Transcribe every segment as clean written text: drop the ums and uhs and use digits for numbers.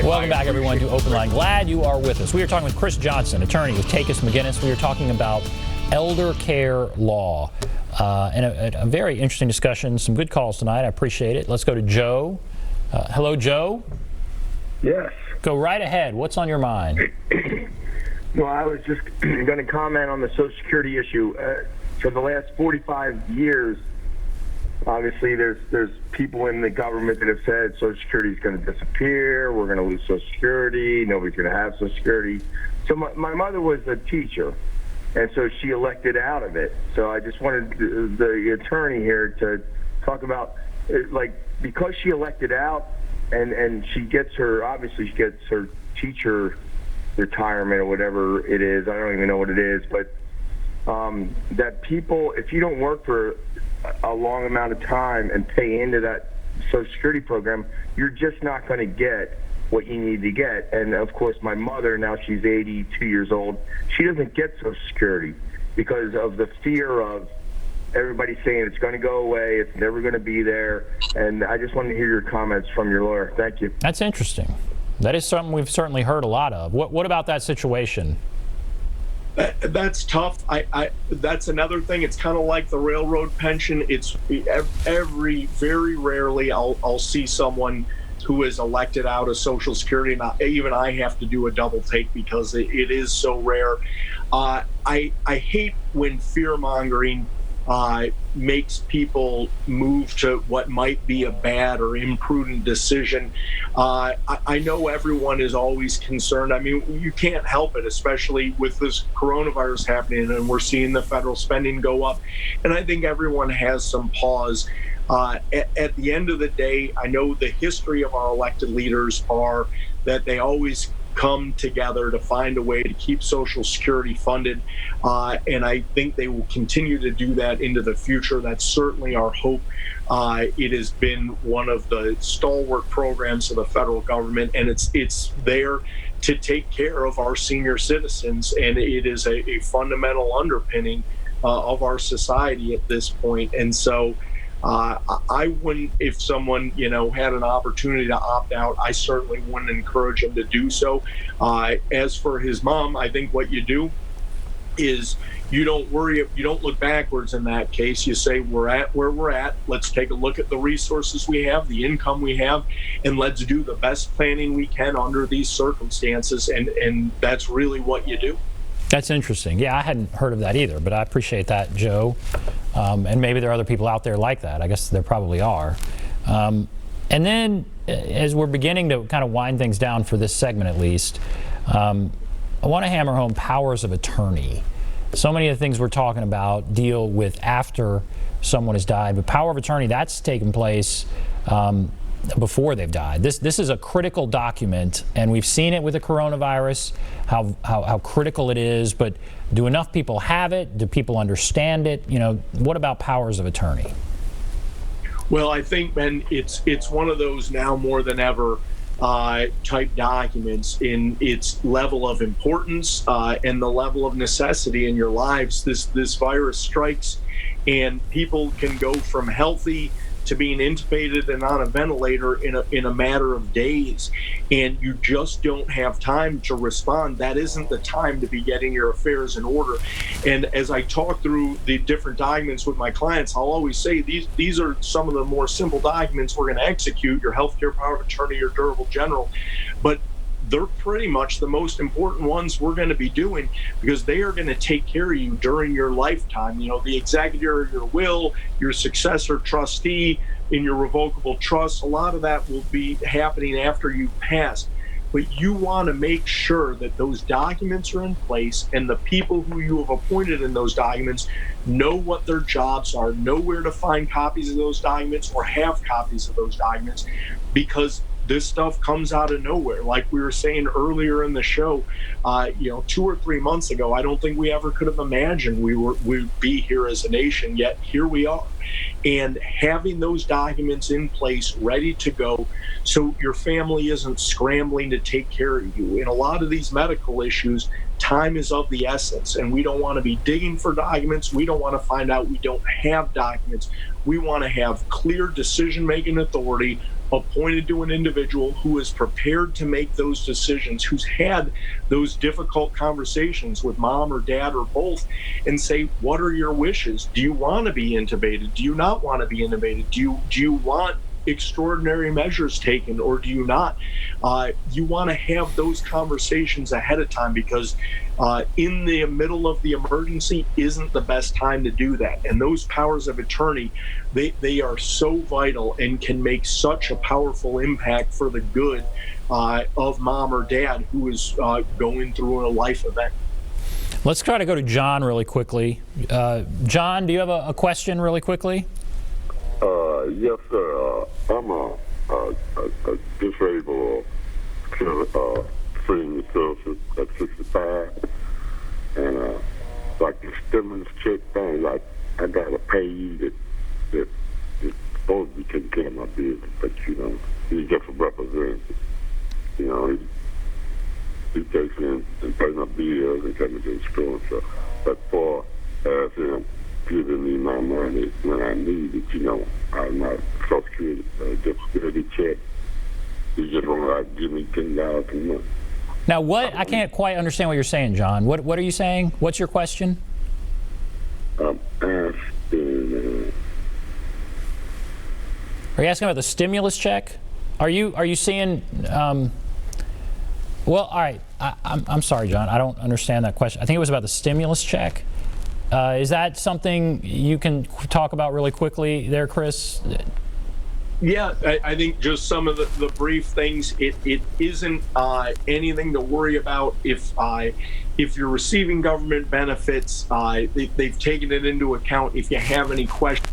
Welcome back, everyone, to OpenLine. Glad you are with us. We are talking with Chris Johnson, attorney with Takacs McGinnis. We are talking about elder care law. And a very interesting discussion. Some good calls tonight. I appreciate it. Let's go to Joe. Hello, Joe. Yes. Go right ahead. What's on your mind? Well, I was just going to comment on the Social Security issue. For the last 45 years, obviously, there's people in the government that have said Social Security is going to disappear. We're going to lose Social Security. Nobody's going to have Social Security. So my mother was a teacher, and so she elected out of it. So I just wanted the attorney here to talk about, like, because she elected out, and she gets her teacher retirement or whatever it is. I don't even know what it is, but that people, if you don't work for a long amount of time and pay into that Social Security program, you're just not going to get what you need to get. And of course, my mother, now she's 82 years old, she doesn't get Social Security because of the fear of everybody saying it's going to go away, it's never going to be there. And I just wanted to hear your comments from your lawyer. Thank you. That's interesting. That is something we've certainly heard a lot of. What about that situation? That's tough. That's another thing. It's kind of like the railroad pension. It's very rarely I'll see someone who is elected out of Social Security, and even I have to do a double take because it is so rare. I hate when fear mongering makes people move to what might be a bad or imprudent decision. I know everyone is always concerned. I mean, you can't help it, especially with this coronavirus happening and we're seeing the federal spending go up. And I think everyone has some pause. At the end of the day, I know the history of our elected leaders are that they always come together to find a way to keep Social Security funded. And I think they will continue to do that into the future. That's certainly our hope. It has been one of the stalwart programs of the federal government, and it's there to take care of our senior citizens. And it is a fundamental underpinning of our society at this point. And so I wouldn't, if someone, had an opportunity to opt out, I certainly wouldn't encourage him to do so. As for his mom, I think what you do is you don't look backwards in that case. You say, we're at where we're at. Let's take a look at the resources we have, the income we have, and let's do the best planning we can under these circumstances. And that's really what you do. That's interesting. Yeah, I hadn't heard of that either, but I appreciate that, Joe. And maybe there are other people out there like that. I guess there probably are. And then as we're beginning to kind of wind things down for this segment at least, I want to hammer home powers of attorney. So many of the things we're talking about deal with after someone has died, but power of attorney, that's taken place before they've died. This is a critical document, and we've seen it with the coronavirus, how critical it is, but do enough people have it? Do people understand it? What about powers of attorney? Well, I think, Ben, it's one of those now more than ever type documents in its level of importance and the level of necessity in your lives. This virus strikes, and people can go from healthy to being intubated and on a ventilator in a matter of days, and you just don't have time to respond. That isn't the time to be getting your affairs in order. And as I talk through the different documents with my clients, I'll always say these are some of the more simple documents we're going to execute, your healthcare power of attorney, your durable general, but they're pretty much the most important ones we're going to be doing because they are going to take care of you during your lifetime. The executor of your will, your successor trustee in your revocable trust, a lot of that will be happening after you pass. But you want to make sure that those documents are in place and the people who you have appointed in those documents know what their jobs are, know where to find copies of those documents or have copies of those documents, because this stuff comes out of nowhere. Like we were saying earlier in the show, 2 or 3 months ago, I don't think we ever could have imagined we'd be here as a nation, yet here we are. And having those documents in place, ready to go, so your family isn't scrambling to take care of you. In a lot of these medical issues, time is of the essence, and we don't want to be digging for documents. We don't want to find out we don't have documents. We want to have clear decision-making authority appointed to an individual who is prepared to make those decisions, who's had those difficult conversations with mom or dad or both, and say, what are your wishes? Do you want to be intubated? Do you not want to be intubated? Do you want extraordinary measures taken, or do you not? You want to have those conversations ahead of time, because in the middle of the emergency isn't the best time to do that. And those powers of attorney, they are so vital and can make such a powerful impact for the good of mom or dad who is going through a life event. Let's try to go to John really quickly. John, do you have a question really quickly? Yes, sir. I'm a disabled senior citizen at 65, and like the stimulus check thing, like I gotta pay you that supposed to be taking care of my business, but he's just a representative. He takes in and pays my bills and takes me to the store and stuff. But for as him giving me my money when I need it, I'm not Social Security, disability check. He just want to give me $10 a month. Now, what? I can't quite understand what you're saying, John. What are you saying? What's your question? I'm asking. Are you asking about the stimulus check? Are you seeing? Well, all right. I'm sorry, John. I don't understand that question. I think it was about the stimulus check. Is that something you can talk about really quickly there, Chris? Yeah, I think just some of the brief things. It isn't anything to worry about if you're receiving government benefits. They've taken it into account. If you have any questions,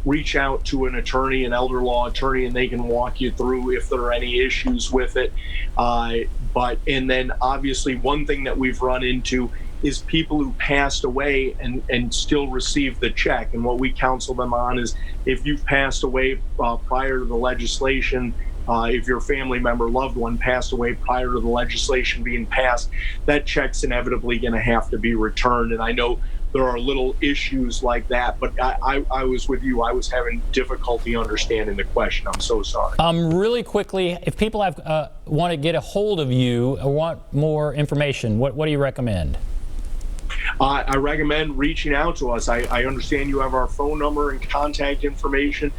reach out to an attorney, an elder law attorney, and they can walk you through if there are any issues with it. And then obviously one thing that we've run into is people who passed away and still receive the check. And what we counsel them on is, if you've passed away prior to the legislation, if your family member, loved one passed away prior to the legislation being passed, that check's inevitably going to have to be returned. And I know there are little issues like that, but I was with you. I was having difficulty understanding the question. I'm so sorry. Really quickly, if people want to get a hold of you or want more information, what do you recommend? I recommend reaching out to us. I understand you have our phone number and contact information.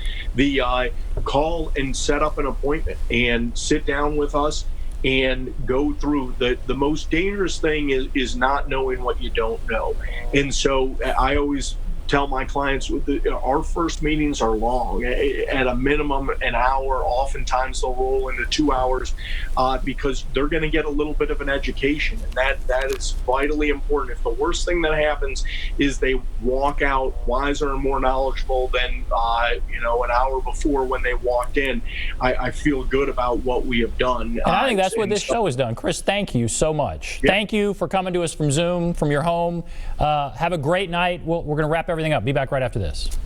Call and set up an appointment and sit down with us and go through. The most dangerous thing is not knowing what you don't know. And so I always tell my clients, our first meetings are long, at a minimum an hour. Oftentimes they'll roll into 2 hours because they're going to get a little bit of an education, and that is vitally important. If the worst thing that happens is they walk out wiser and more knowledgeable than an hour before when they walked in, I feel good about what we have done. And I think that's what this show has done. Chris, thank you so much. Yeah. Thank you for coming to us from Zoom, from your home. Have a great night. We're going to wrap everything up. Be back right after this.